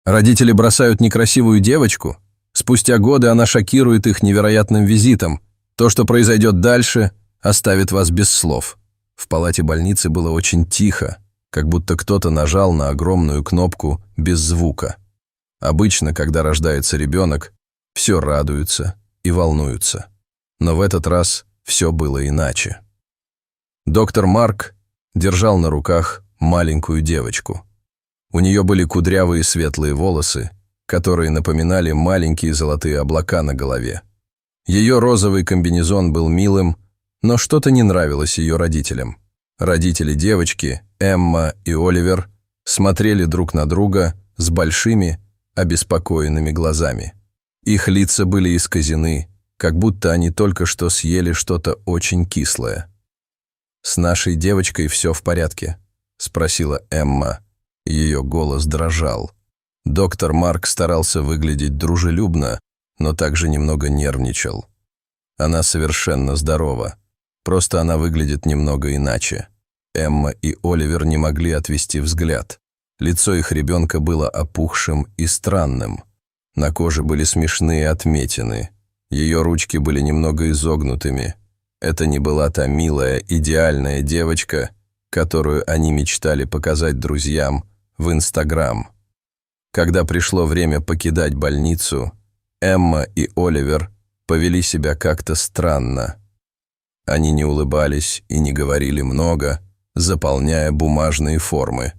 Родители бросают некрасивую девочку. Спустя годы она шокирует их невероятным визитом. То, что произойдет дальше, оставит вас без слов. В палате больницы было очень тихо, как будто кто-то нажал на огромную кнопку без звука. Обычно, когда рождается ребенок, все радуются и волнуются. Но в этот раз все было иначе. Доктор Марк держал на руках маленькую девочку. У нее были кудрявые светлые волосы, которые напоминали маленькие золотые облака на голове. Ее розовый комбинезон был милым, но что-то не нравилось ее родителям. Родители девочки, Эмма и Оливер, смотрели друг на друга с большими, обеспокоенными глазами. Их лица были искажены, как будто они только что съели что-то очень кислое. «С нашей девочкой все в порядке?» – спросила Эмма. Ее голос дрожал. Доктор Марк старался выглядеть дружелюбно, но также немного нервничал. Она совершенно здорова, просто она выглядит немного иначе. Эмма и Оливер не могли отвести взгляд. Лицо их ребенка было опухшим и странным. На коже были смешные отметины. Ее ручки были немного изогнутыми. Это не была та милая, идеальная девочка, которую они мечтали показать друзьям в Инстаграм. Когда пришло время покидать больницу, Эмма и Оливер повели себя как-то странно. Они не улыбались и не говорили много, заполняя бумажные формы.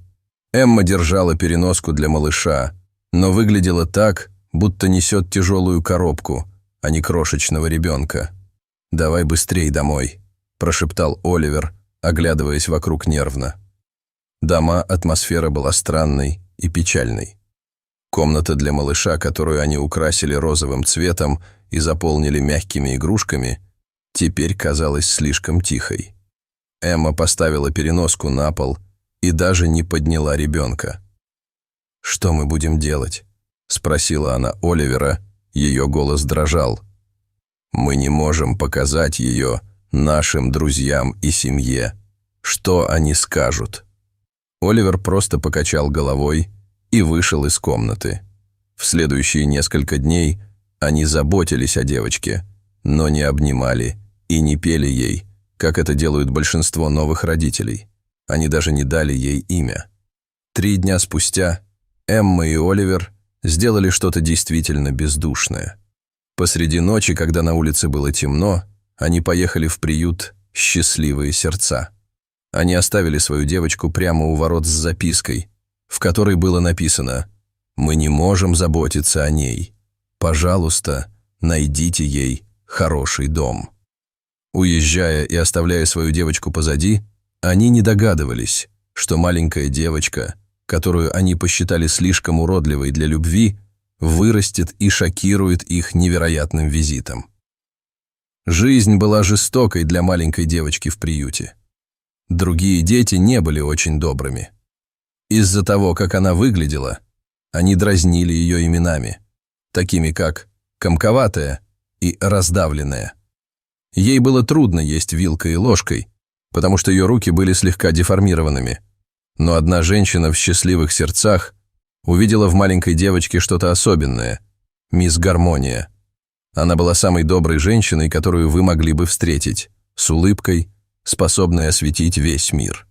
Эмма держала переноску для малыша, но выглядела так, будто несет тяжелую коробку, а не крошечного ребенка. «Давай быстрей домой», – прошептал Оливер, оглядываясь вокруг нервно. Дома атмосфера была странной и печальной. Комната для малыша, которую они украсили розовым цветом и заполнили мягкими игрушками, теперь казалась слишком тихой. Эмма поставила переноску на пол и даже не подняла ребенка. «Что мы будем делать?» – спросила она Оливера, ее голос дрожал. «Мы не можем показать ее нашим друзьям и семье. Что они скажут?» Оливер просто покачал головой и вышел из комнаты. В следующие несколько дней они заботились о девочке, но не обнимали и не пели ей, как это делают большинство новых родителей. Они даже не дали ей имя. 3 дня спустя Эмма и Оливер сделали что-то действительно бездушное. Посреди ночи, когда на улице было темно, они поехали в приют «Счастливые сердца». Они оставили свою девочку прямо у ворот с запиской, в которой было написано: «Мы не можем заботиться о ней. Пожалуйста, найдите ей хороший дом». Уезжая и оставляя свою девочку позади, они не догадывались, что маленькая девочка, которую они посчитали слишком уродливой для любви, вырастет и шокирует их невероятным визитом. Жизнь была жестокой для маленькой девочки в приюте. Другие дети не были очень добрыми. Из-за того, как она выглядела, они дразнили ее именами, такими как «комковатая» и «раздавленная». Ей было трудно есть вилкой и ложкой, потому что ее руки были слегка деформированными. Но одна женщина в «Счастливых сердцах» увидела в маленькой девочке что-то особенное – мисс Гармония. Она была самой доброй женщиной, которую вы могли бы встретить, с улыбкой, способной осветить весь мир.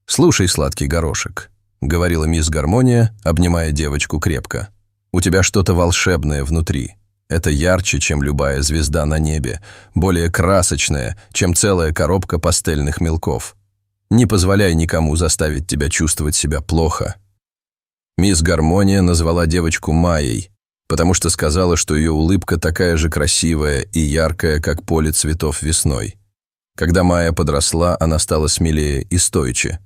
«Слушай, сладкий горошек», — говорила мисс Гармония, обнимая девочку крепко. «У тебя что-то волшебное внутри. Это ярче, чем любая звезда на небе, более красочное, чем целая коробка пастельных мелков. Не позволяй никому заставить тебя чувствовать себя плохо». Мисс Гармония назвала девочку Майей, потому что сказала, что ее улыбка такая же красивая и яркая, как поле цветов весной. Когда Майя подросла, она стала смелее и стойче.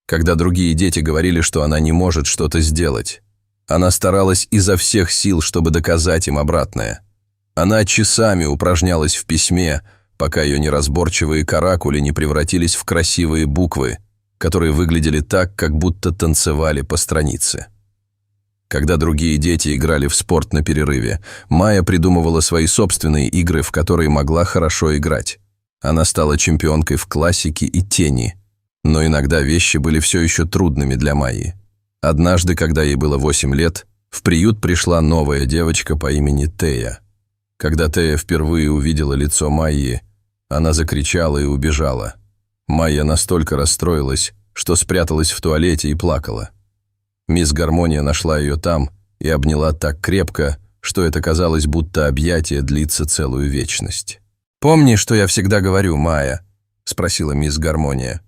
Когда другие дети говорили, что она не может что-то сделать, она старалась изо всех сил, чтобы доказать им обратное. Она часами упражнялась в письме, пока ее неразборчивые каракули не превратились в красивые буквы, которые выглядели так, как будто танцевали по странице. Когда другие дети играли в спорт на перерыве, Майя придумывала свои собственные игры, в которые могла хорошо играть. Она стала чемпионкой в классике и тени, но иногда вещи были все еще трудными для Майи. Однажды, когда ей было 8 лет, В приют пришла новая девочка по имени Тея. Когда Тея впервые увидела лицо Майи, она закричала и убежала. Майя настолько расстроилась, что спряталась в туалете и плакала. Мисс Гармония нашла ее там и обняла так крепко, что это казалось, будто объятие длится целую вечность. «Помни, что я всегда говорю, Майя?» — спросила мисс Гармония.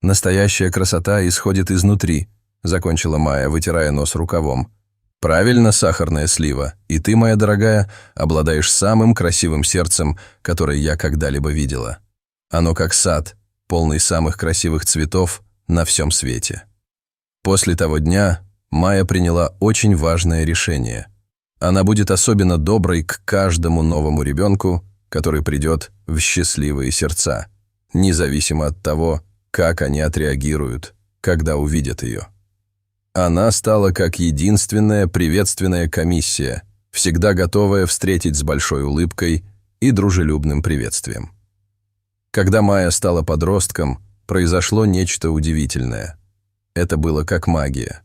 «Настоящая красота исходит изнутри», — закончила Майя, вытирая нос рукавом. «Правильно, сахарная слива, и ты, моя дорогая, обладаешь самым красивым сердцем, которое я когда-либо видела. Оно как сад, полный самых красивых цветов на всем свете». После того дня Майя приняла очень важное решение. Она будет особенно доброй к каждому новому ребенку, который придет в счастливые сердца, независимо от того, как они отреагируют, когда увидят ее. Она стала как единственная приветственная комиссия, всегда готовая встретить с большой улыбкой и дружелюбным приветствием. Когда Майя стала подростком, произошло нечто удивительное. Это было как магия.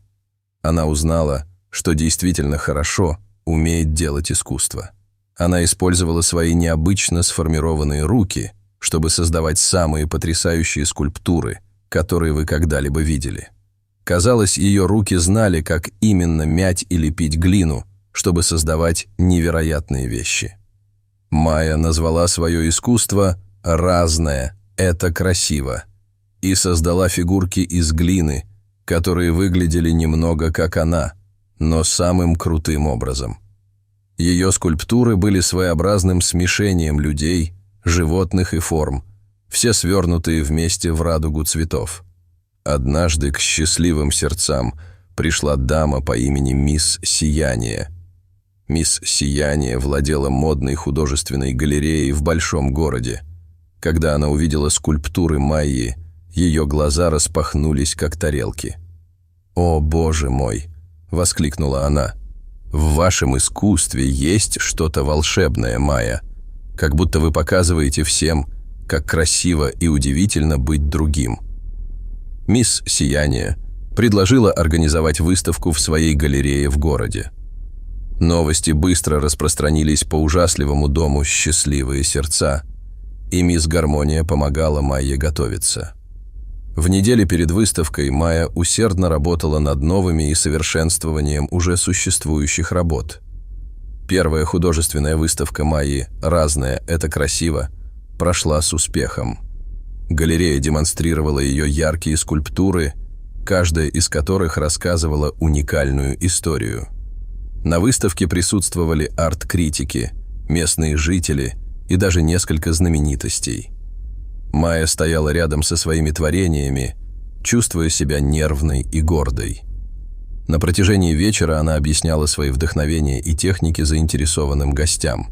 Она узнала, что действительно хорошо умеет делать искусство. Она использовала свои необычно сформированные руки, чтобы создавать самые потрясающие скульптуры, которые вы когда-либо видели. Казалось, ее руки знали, как именно мять и лепить глину, чтобы создавать невероятные вещи. Майя назвала свое искусство «разное, это красиво» и создала фигурки из глины, которые выглядели немного как она, но самым крутым образом. Ее скульптуры были своеобразным смешением людей, животных и форм, все свернутые вместе в радугу цветов. Однажды к счастливым сердцам пришла дама по имени мисс Сияние. Мисс Сияние владела модной художественной галереей в большом городе. Когда она увидела скульптуры Майи, ее глаза распахнулись, как тарелки. «О, Боже мой!» — воскликнула она. «В вашем искусстве есть что-то волшебное, Майя, как будто вы показываете всем, как красиво и удивительно быть другим». Мисс Сияние предложила организовать выставку в своей галерее в городе. Новости быстро распространились по ужасливому дому «Счастливые сердца», и мисс Гармония помогала Майе готовиться. В неделю перед выставкой Майя усердно работала над новыми и совершенствованием уже существующих работ. Первая художественная выставка Майи «Разное, это красиво» прошла с успехом. Галерея демонстрировала ее яркие скульптуры, каждая из которых рассказывала уникальную историю. На выставке присутствовали арт-критики, местные жители и даже несколько знаменитостей. Майя стояла рядом со своими творениями, чувствуя себя нервной и гордой. На протяжении вечера она объясняла свои вдохновения и техники заинтересованным гостям.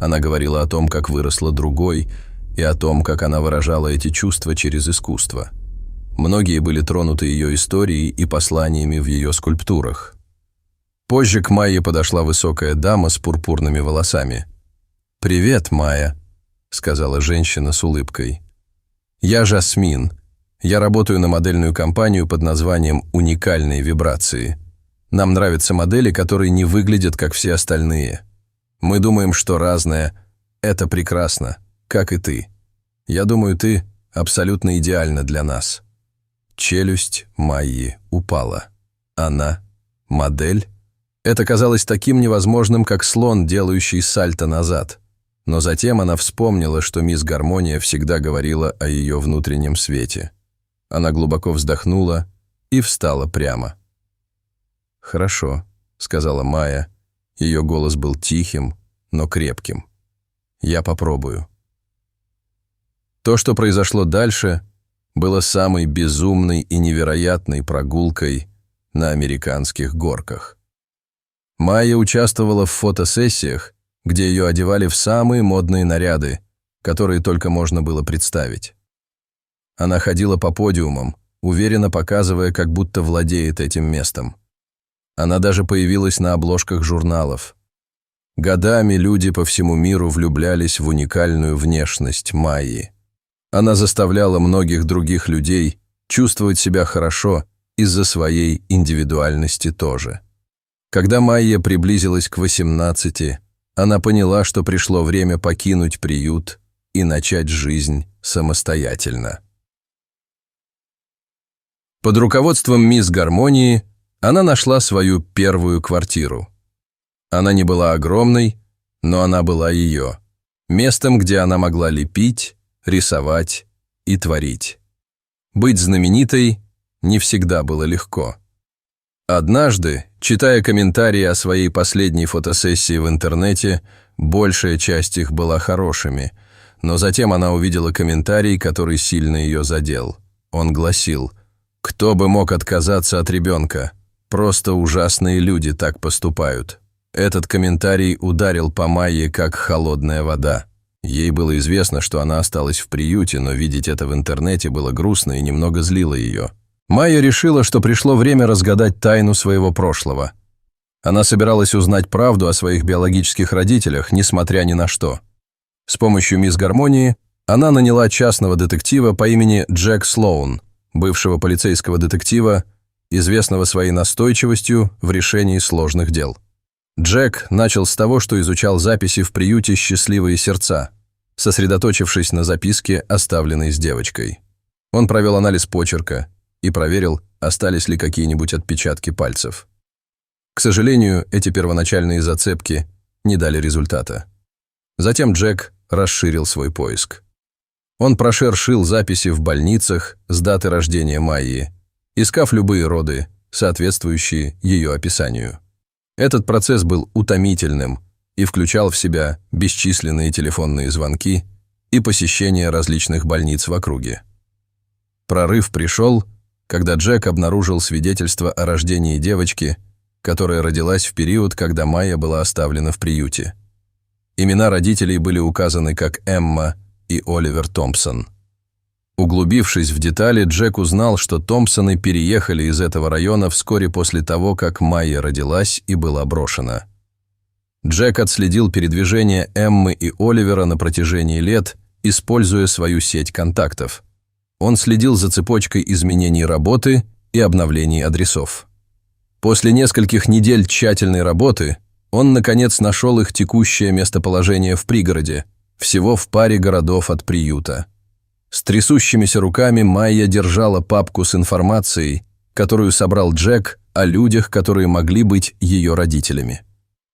Она говорила о том, как выросла другой, и о том, как она выражала эти чувства через искусство. Многие были тронуты ее историей и посланиями в ее скульптурах. Позже к Майе подошла высокая дама с пурпурными волосами. «Привет, Майя», — сказала женщина с улыбкой. «Я Жасмин. Я работаю на модельную компанию под названием «Уникальные вибрации». Нам нравятся модели, которые не выглядят, как все остальные. Мы думаем, что разное — это прекрасно, как и ты. Я думаю, ты абсолютно идеальна для нас». Челюсть Майи упала. Она — модель? Это казалось таким невозможным, как слон, делающий сальто назад. Но затем она вспомнила, что мисс Гармония всегда говорила о ее внутреннем свете. Она глубоко вздохнула и встала прямо. «Хорошо», — сказала Майя. Ее голос был тихим, но крепким. «Я попробую». То, что произошло дальше, было самой безумной и невероятной прогулкой на американских горках. Майя участвовала в фотосессиях, где ее одевали в самые модные наряды, которые только можно было представить. Она ходила по подиумам, уверенно показывая, как будто владеет этим местом. Она даже появилась на обложках журналов. Годами люди по всему миру влюблялись в уникальную внешность Майи. Она заставляла многих других людей чувствовать себя хорошо из-за своей индивидуальности тоже. Когда Майя приблизилась к 18, она поняла, что пришло время покинуть приют и начать жизнь самостоятельно. Под руководством мисс Гармонии она нашла свою первую квартиру. Она не была огромной, но она была ее, местом, где она могла лепить, рисовать и творить. Быть знаменитой не всегда было легко. Однажды, читая комментарии о своей последней фотосессии в интернете, большая часть их была хорошими, но затем она увидела комментарий, который сильно ее задел. Он гласил: «Кто бы мог отказаться от ребенка? Просто ужасные люди так поступают». Этот комментарий ударил по Майе, как холодная вода. Ей было известно, что она осталась в приюте, но видеть это в интернете было грустно и немного злило ее. Майя решила, что пришло время разгадать тайну своего прошлого. Она собиралась узнать правду о своих биологических родителях, несмотря ни на что. С помощью мисс Гармонии она наняла частного детектива по имени Джек Слоун, бывшего полицейского детектива, известного своей настойчивостью в решении сложных дел. Джек начал с того, что изучал записи в приюте «Счастливые сердца», сосредоточившись на записке, оставленной с девочкой. Он провел анализ почерка и проверил, остались ли какие-нибудь отпечатки пальцев. К сожалению, эти первоначальные зацепки не дали результата. Затем Джек расширил свой поиск. Он прошершил записи в больницах с даты рождения Майи, искав любые роды, соответствующие ее описанию. Этот процесс был утомительным и включал в себя бесчисленные телефонные звонки и посещение различных больниц в округе. Прорыв пришел, когда Джек обнаружил свидетельство о рождении девочки, которая родилась в период, когда Майя была оставлена в приюте. Имена родителей были указаны как Эмма и Оливер Томпсон. Углубившись в детали, Джек узнал, что Томпсоны переехали из этого района вскоре после того, как Майя родилась и была брошена. Джек отследил передвижение Эммы и Оливера на протяжении лет, используя свою сеть контактов. Он следил за цепочкой изменений работы и обновлений адресов. После нескольких недель тщательной работы он, наконец, нашел их текущее местоположение в пригороде, всего в паре городов от приюта. С трясущимися руками Майя держала папку с информацией, которую собрал Джек о людях, которые могли быть ее родителями.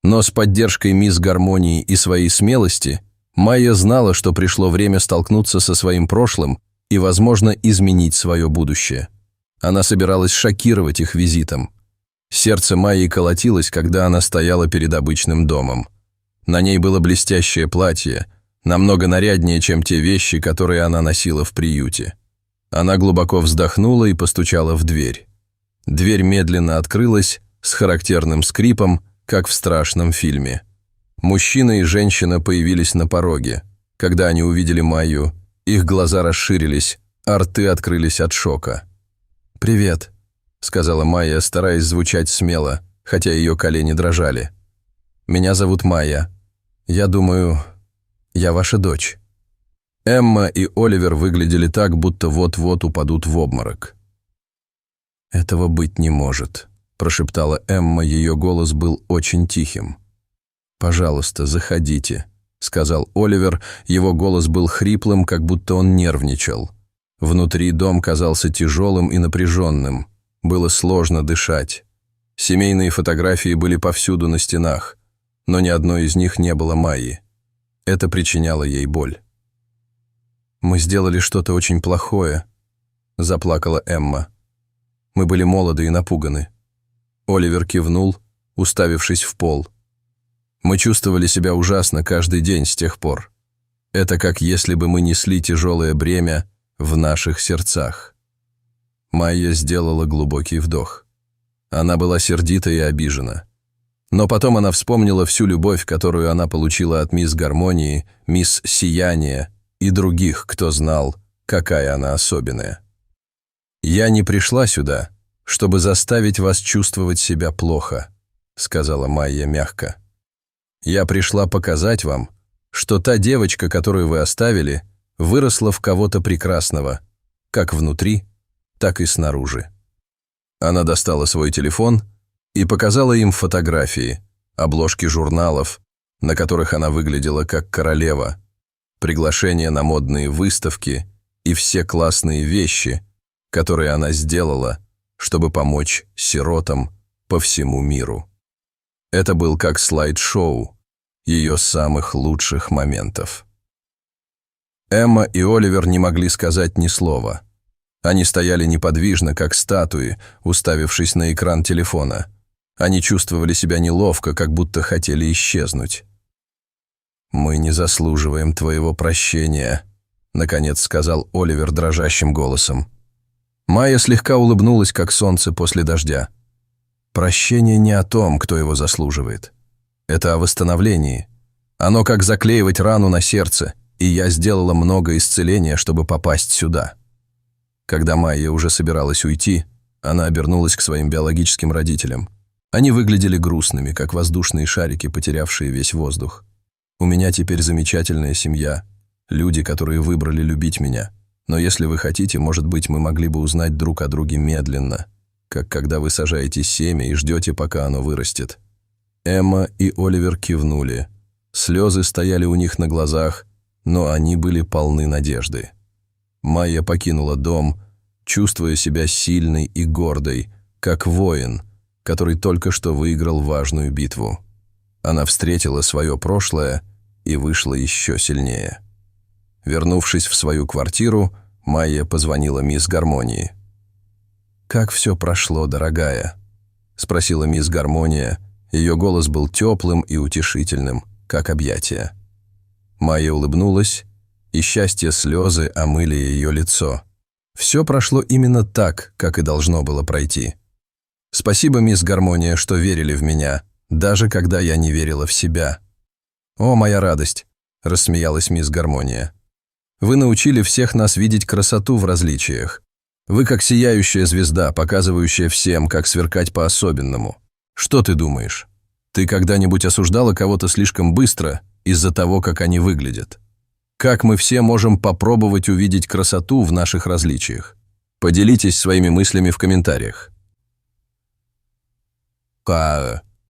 Но с поддержкой мисс Гармонии и своей смелости Майя знала, что пришло время столкнуться со своим прошлым и, возможно, изменить свое будущее. Она собиралась шокировать их визитом. Сердце Майи колотилось, когда она стояла перед обычным домом. На ней было блестящее платье, намного наряднее, чем те вещи, которые она носила в приюте. Она глубоко вздохнула и постучала в дверь. Дверь медленно открылась с характерным скрипом, как в страшном фильме. Мужчина и женщина появились на пороге. Когда они увидели Майю, их глаза расширились, а рты открылись от шока. «Привет», — сказала Майя, стараясь звучать смело, хотя ее колени дрожали. «Меня зовут Майя. Я думаю, я ваша дочь». Эмма и Оливер выглядели так, будто вот-вот упадут в обморок. «Этого быть не может», — прошептала Эмма, ее голос был очень тихим. «Пожалуйста, заходите», — сказал Оливер, его голос был хриплым, как будто он нервничал. Внутри дом казался тяжелым и напряженным. Было сложно дышать. Семейные фотографии были повсюду на стенах, но ни одной из них не было Майи. Это причиняло ей боль. «Мы сделали что-то очень плохое», — заплакала Эмма. «Мы были молоды и напуганы». Оливер кивнул, уставившись в пол. «Мы чувствовали себя ужасно каждый день с тех пор. Это как если бы мы несли тяжелое бремя в наших сердцах». Майя сделала глубокий вдох. Она была сердита и обижена. Но потом она вспомнила всю любовь, которую она получила от мисс Гармонии, мисс Сияние и других, кто знал, какая она особенная. «Я не пришла сюда, чтобы заставить вас чувствовать себя плохо», — сказала Майя мягко. «Я пришла показать вам, что та девочка, которую вы оставили, выросла в кого-то прекрасного, как внутри, так и снаружи». Она достала свой телефон и показала им фотографии, обложки журналов, на которых она выглядела как королева, приглашения на модные выставки и все классные вещи, которые она сделала, чтобы помочь сиротам по всему миру. Это был как слайд-шоу ее самых лучших моментов. Эмма и Оливер не могли сказать ни слова. Они стояли неподвижно, как статуи, уставившись на экран телефона. Они чувствовали себя неловко, как будто хотели исчезнуть. «Мы не заслуживаем твоего прощения», — наконец сказал Оливер дрожащим голосом. Майя слегка улыбнулась, как солнце после дождя. «Прощение не о том, кто его заслуживает. Это о восстановлении. Оно как заклеивать рану на сердце, и я сделала много исцеления, чтобы попасть сюда». Когда Майя уже собиралась уйти, она обернулась к своим биологическим родителям. Они выглядели грустными, как воздушные шарики, потерявшие весь воздух. «У меня теперь замечательная семья, люди, которые выбрали любить меня. Но если вы хотите, может быть, мы могли бы узнать друг о друге медленно, как когда вы сажаете семя и ждете, пока оно вырастет». Эмма и Оливер кивнули. Слезы стояли у них на глазах, но они были полны надежды. Майя покинула дом, чувствуя себя сильной и гордой, как воин, который только что выиграл важную битву. Она встретила свое прошлое и вышла еще сильнее. Вернувшись в свою квартиру, Майя позвонила мисс Гармонии. «Как все прошло, дорогая?» — спросила мисс Гармония. Ее голос был теплым и утешительным, как объятие. Майя улыбнулась, и счастье слезы омыли ее лицо. Все прошло именно так, как и должно было пройти. «Спасибо, мисс Гармония, что верили в меня, даже когда я не верила в себя». «О, моя радость!» — рассмеялась мисс Гармония. «Вы научили всех нас видеть красоту в различиях. Вы как сияющая звезда, показывающая всем, как сверкать по-особенному. Что ты думаешь? Ты когда-нибудь осуждала кого-то слишком быстро из-за того, как они выглядят? Как мы все можем попробовать увидеть красоту в наших различиях? Поделитесь своими мыслями в комментариях».